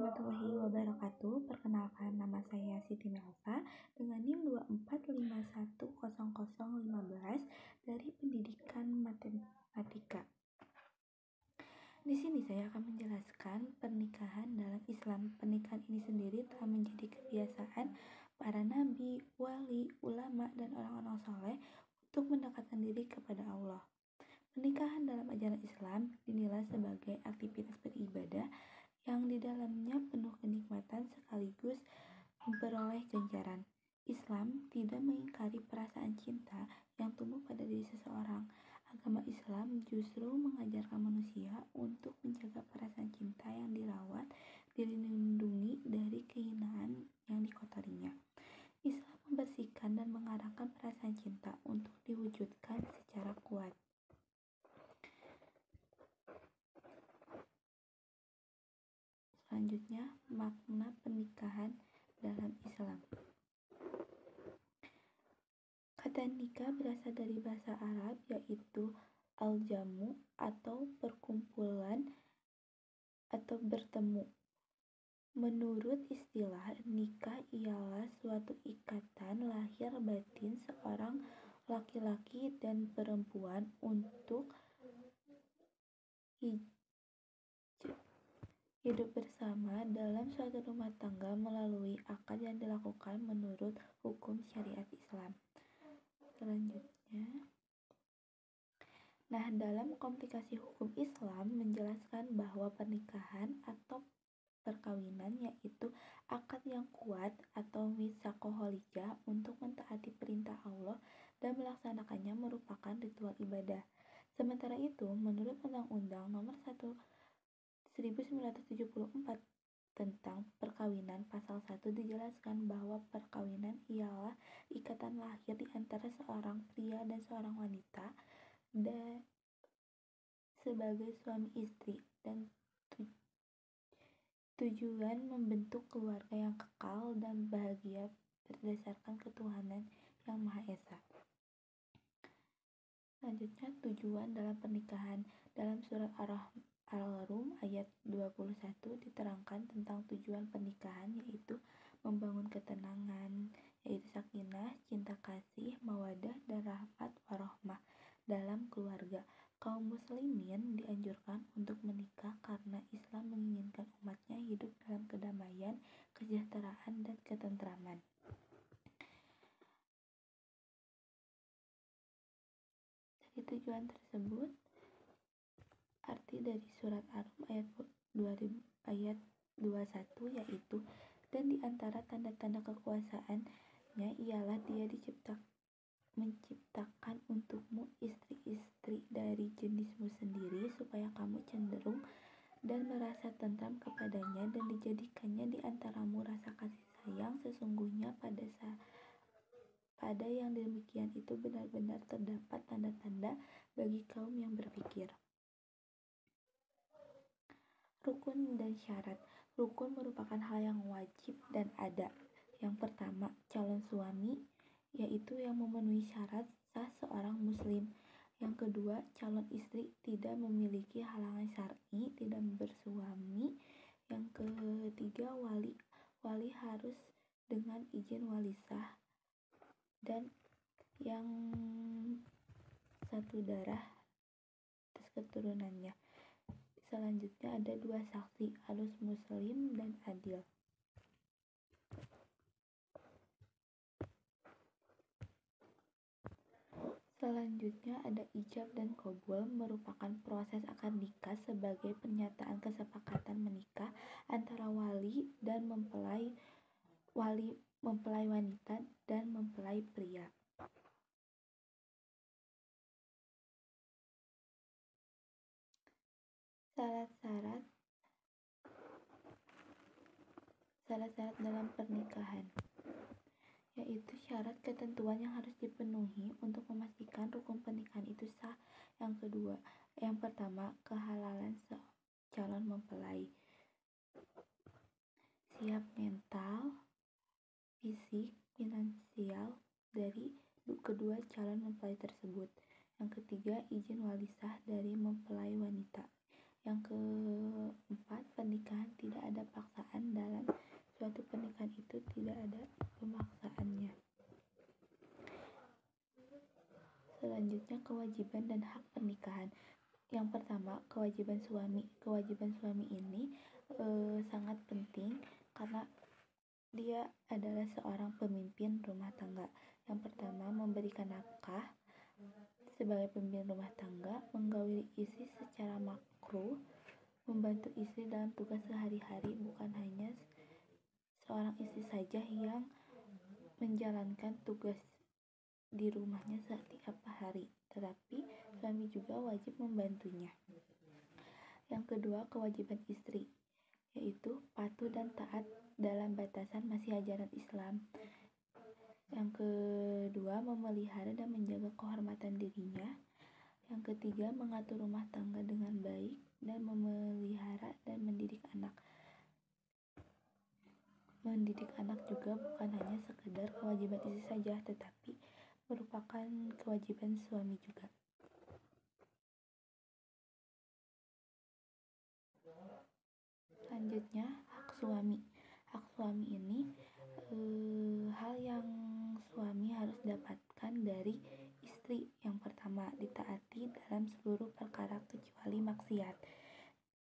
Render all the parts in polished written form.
warahmatullahi wabarakatuh. Perkenalkan, nama saya Siti Melsa dengan NIM 24510015 dari Pendidikan Matematika. Di sini saya akan menjelaskan pernikahan dalam Islam. Pernikahan ini sendiri telah menjadi kebiasaan para nabi, wali, ulama, dan orang-orang soleh untuk mendekatkan diri kepada Allah. Pernikahan dalam ajaran Islam dinilai sebagai aktivitas beribadah yang di dalamnya penuh kenikmatan sekaligus memperoleh ganjaran. Islam tidak mengingkari perasaan cinta yang tumbuh pada diri seseorang. Agama Islam justru mengajarkan manusia untuk menjaga perasaan cinta yang dirawat, dilindungi dari kehinaan yang dikotorinya. Islam membersihkan dan mengarahkan perasaan cinta untuk diwujudkan secara kuat. Selanjutnya, makna pernikahan dalam Islam. Kata nikah berasal dari bahasa Arab yaitu al-jamu atau perkumpulan atau bertemu. Menurut istilah, nikah ialah suatu ikatan lahir batin seorang laki-laki dan perempuan untuk hidup bersama dalam suatu rumah tangga melalui akad yang dilakukan menurut hukum syariat Islam. Selanjutnya, dalam komplikasi hukum Islam menjelaskan bahwa pernikahan atau perkawinan yaitu akad yang kuat atau mitsaqoholijah untuk mentaati perintah Allah dan melaksanakannya merupakan ritual ibadah. Sementara itu, menurut Undang-Undang Nomor 1974 tentang perkawinan, pasal 1 dijelaskan bahwa perkawinan ialah ikatan lahir di antara seorang pria dan seorang wanita sebagai suami istri dan tujuan membentuk keluarga yang kekal dan bahagia berdasarkan ketuhanan yang Maha Esa. Selanjutnya, tujuan dalam pernikahan. Dalam surat Al-Rum ayat 21 diterangkan tentang tujuan pernikahan, yaitu membangun ketenangan, yaitu sakinah, cinta kasih, mawadah, dan rahmat warohmah dalam keluarga. Kaum muslimin dianjurkan untuk menikah karena Islam menginginkan umatnya hidup dalam kedamaian, kesejahteraan, dan ketentraman. Dari tujuan tersebut, arti dari surat Ar-Rum ayat 21 yaitu, dan di antara tanda-tanda kekuasaannya ialah Dia menciptakan untukmu istri-istri dari jenismu sendiri supaya kamu cenderung dan merasa tentram kepadanya, dan dijadikannya di antaramu rasa kasih sayang. Sesungguhnya pada yang demikian itu benar-benar terdapat tanda-tanda bagi kaum yang berpikir. Rukun dan syarat. Rukun merupakan hal yang wajib dan ada. Yang pertama, calon suami, yaitu yang memenuhi syarat sah seorang muslim. Yang kedua, calon istri tidak memiliki halangan syar'i, tidak bersuami. Yang ketiga, wali harus dengan izin wali sah. Dan yang satu darah atas keturunannya. Selanjutnya ada 2 saksi, harus muslim dan adil. Selanjutnya ada ijab dan qabul, merupakan proses akad nikah sebagai pernyataan kesepakatan menikah antara wali mempelai wanita dan mempelai pria. Syarat-syarat dalam pernikahan, yaitu syarat ketentuan yang harus dipenuhi untuk memastikan rukun pernikahan itu sah. Yang pertama, kehalalan calon mempelai, siap mental, fisik, finansial dari kedua calon mempelai tersebut. Yang ketiga, izin wali sah dari mempelai wanita. Yang keempat, pernikahan tidak ada paksaan kewajiban dan hak pernikahan. Yang pertama, kewajiban suami. Kewajiban suami ini sangat penting karena dia adalah seorang pemimpin rumah tangga. Yang pertama, memberikan nafkah sebagai pemimpin rumah tangga, menggauli istri secara makruh, membantu istri dalam tugas sehari-hari. Bukan hanya seorang istri saja yang menjalankan tugas di rumahnya setiap hari, tetapi suami juga wajib membantunya. Yang kedua, kewajiban istri, yaitu patuh dan taat dalam batasan masih ajaran Islam. Yang kedua, memelihara dan menjaga kehormatan dirinya. Yang ketiga, mengatur rumah tangga dengan baik dan memelihara dan mendidik anak. Mendidik anak juga bukan hanya sekedar kewajiban istri saja, tetapi merupakan kewajiban suami juga. Selanjutnya, hak suami. Hak suami ini hal yang suami harus dapatkan dari istri. Yang pertama, ditaati dalam seluruh perkara kecuali maksiat.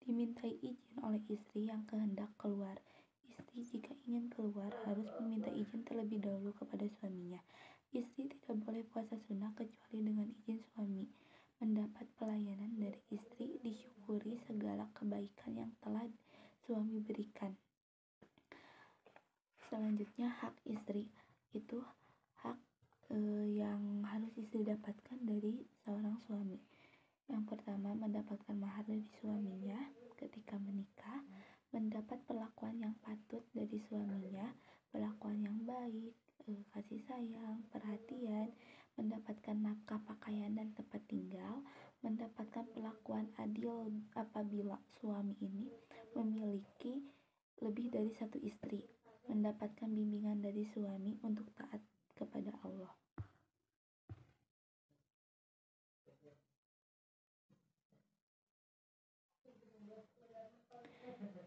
Dimintai izin oleh istri yang kehendak keluar. Istri jika ingin keluar harus meminta izin terlebih dahulu kepada suaminya. Istri tidak boleh puasa sunnah kecuali dengan izin suami. Mendapat pelayanan dari istri, disyukuri segala kebaikan yang telah suami berikan. Selanjutnya, hak istri. Itu hak yang harus istri dapatkan dari seorang suami. Yang pertama, mendapatkan mahar dari suaminya ketika menikah, mendapat perlakuan yang patut dari suaminya, perlakuan yang baik, kasih sayang, perhatian, mendapatkan nafkah pakaian dan tempat tinggal, mendapatkan perlakuan adil apabila suami ini memiliki lebih dari satu istri, mendapatkan bimbingan dari suami untuk taat kepada Allah.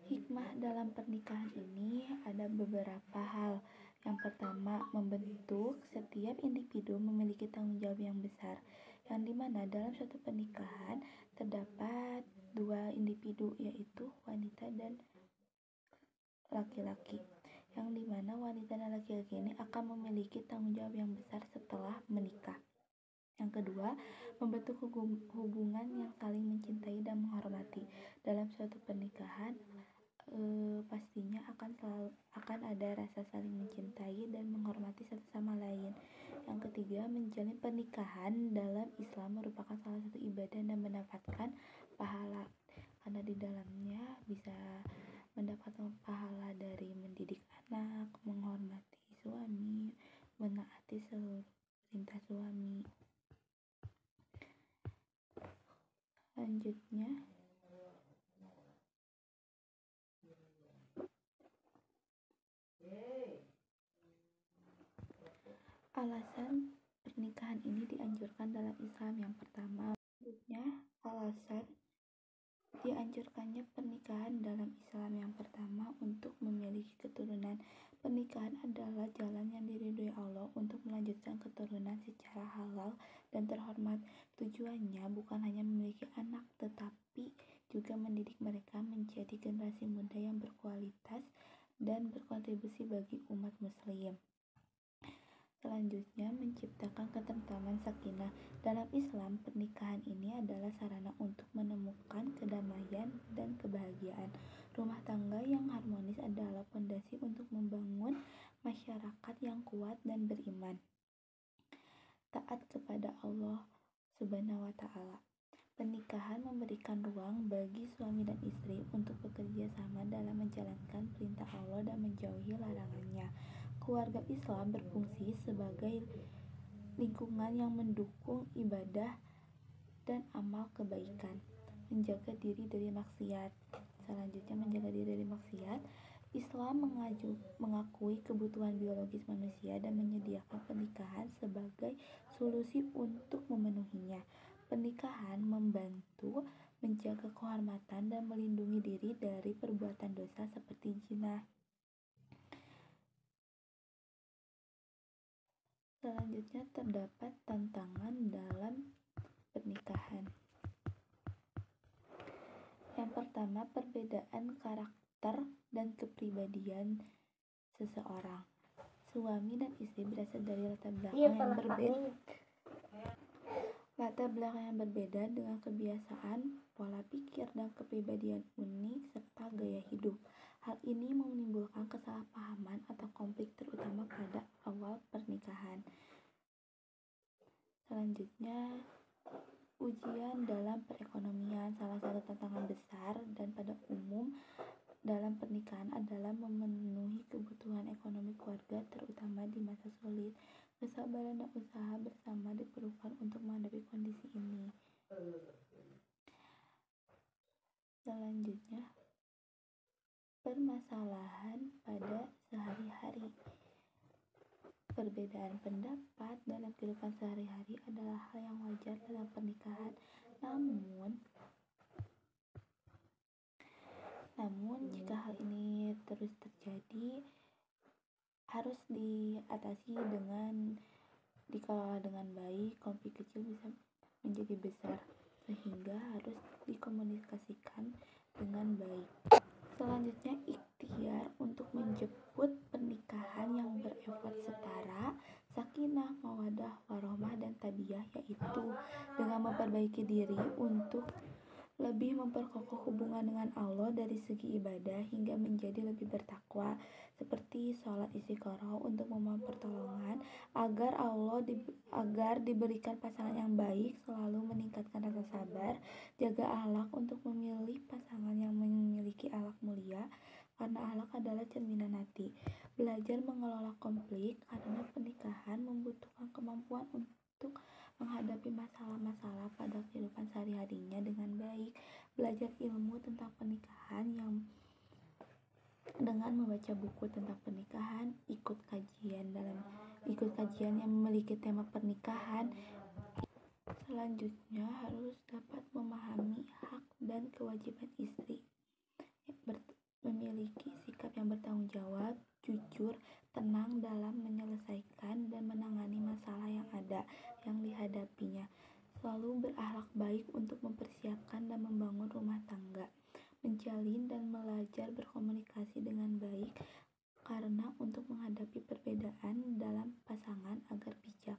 Hikmah dalam pernikahan ini ada beberapa hal. Yang pertama, membentuk setiap individu memiliki tanggung jawab yang besar, yang dimana dalam suatu pernikahan terdapat dua individu, yaitu wanita dan laki-laki, yang dimana wanita dan laki-laki ini akan memiliki tanggung jawab yang besar setelah menikah. Yang kedua, membentuk hubungan yang saling mencintai dan menghormati. Dalam suatu pernikahan pastinya akan ada rasa saling mencintai dan menghormati satu sama lain. Yang ketiga, menjalin pernikahan dalam Islam merupakan salah satu ibadah dan mendapatkan pahala, karena di dalamnya bisa mendapatkan pahala dari mendidik anak, menghormati suami, menaati seluruh perintah suami. Selanjutnya, alasan pernikahan ini dianjurkan dalam Islam. Yang pertama, alasan dianjurkannya pernikahan dalam Islam. Yang pertama, untuk memiliki keturunan. Pernikahan adalah jalan yang diridhoi Allah untuk melanjutkan keturunan secara halal dan terhormat. Tujuannya bukan hanya memiliki anak, tetapi juga mendidik mereka menjadi generasi muda yang berkualitas dan berkontribusi bagi umat muslim. Selanjutnya, menciptakan ketentraman sakinah. Dalam Islam, pernikahan ini adalah sarana untuk menemukan kedamaian dan kebahagiaan. Rumah tangga yang harmonis adalah fondasi untuk membangun masyarakat yang kuat dan beriman, taat kepada Allah Subhanahu wa Ta'ala. Pernikahan memberikan ruang bagi suami dan istri untuk bekerja sama dalam menjalankan perintah Allah dan menjauhi larangannya. Keluarga Islam berfungsi sebagai lingkungan yang mendukung ibadah dan amal kebaikan, menjaga diri dari maksiat. Selanjutnya, menjaga diri dari maksiat. Islam mengakui kebutuhan biologis manusia dan menyediakan pernikahan sebagai solusi untuk memenuhinya. Pernikahan membantu menjaga kehormatan dan melindungi diri dari perbuatan dosa seperti zina. Selanjutnya, terdapat tantangan dalam pernikahan. Yang pertama, perbedaan karakter dan kepribadian seseorang. Suami dan istri berasal dari latar belakang yang berbeda dengan kebiasaan, pola pikir, dan kepribadian unik serta gaya hidup. Hal ini menimbulkan kesalahpahaman atau konflik terutama pada awal pernikahan. Selanjutnya, ujian dalam perekonomian. Salah satu tantangan besar dan pada umum dalam pernikahan adalah memenuhi kebutuhan ekonomi keluarga, terutama di masa sulit. Kesabaran dan usaha bersama diperlukan untuk menghadapi kondisi ini. Selanjutnya, permasalahan pada sehari-hari. Perbedaan pendapat dalam kehidupan sehari-hari adalah hal yang wajar dalam pernikahan. Namun jika hal ini terus terjadi, harus diatasi dengan dikelola dengan baik. Konflik kecil bisa menjadi besar, sehingga harus dikomunikasikan dengan baik. Selanjutnya, ikhtiar untuk menjemput pernikahan yang berefek setara, sakinah, mawaddah, warohmah, dan tabiah, yaitu dengan memperbaiki diri untuk lebih memperkokoh hubungan dengan Allah dari segi ibadah hingga menjadi lebih bertakwa, seperti sholat istiqoroh untuk memohon pertolongan agar diberikan pasangan yang baik, selalu meningkatkan rasa sabar, jaga akhlak untuk memilih pasangan yang memiliki akhlak mulia, karena akhlak adalah cerminan hati. Belajar mengelola konflik, karena pernikahan membutuhkan kemampuan untuk menghadapi masalah-masalah pada kehidupan sehari-harinya dengan baik. Belajar ilmu tentang pernikahan dengan membaca buku tentang pernikahan, ikut kajian yang memiliki tema pernikahan. Selanjutnya, harus dapat memahami hak dan kewajiban istri, memiliki sikap yang bertanggung jawab, jujur, tenang dalam menyelesaikan dan menangani masalah yang dihadapinya, selalu berakhlak baik untuk mempersiapkan dan membangun rumah tangga, menjalin dan belajar berkomunikasi dengan baik, karena untuk menghadapi perbedaan dalam pasangan agar bijak,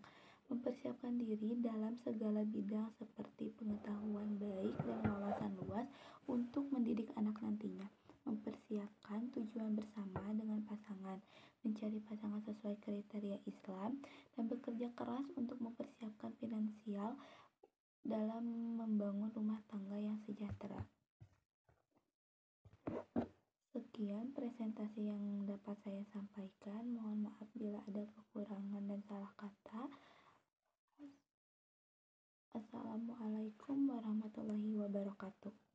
mempersiapkan diri dalam segala bidang seperti pengetahuan baik dan wawasan luas untuk mendidik anak nantinya, mempersiapkan tujuan bersama dengan pasangan, mencari pasangan sesuai kriteria Islam, dan bekerja keras untuk mempersiapkan finansial dalam membangun rumah tangga yang sejahtera. Sekian presentasi yang dapat saya sampaikan. Mohon maaf bila ada kekurangan dan salah kata. Assalamualaikum warahmatullahi wabarakatuh.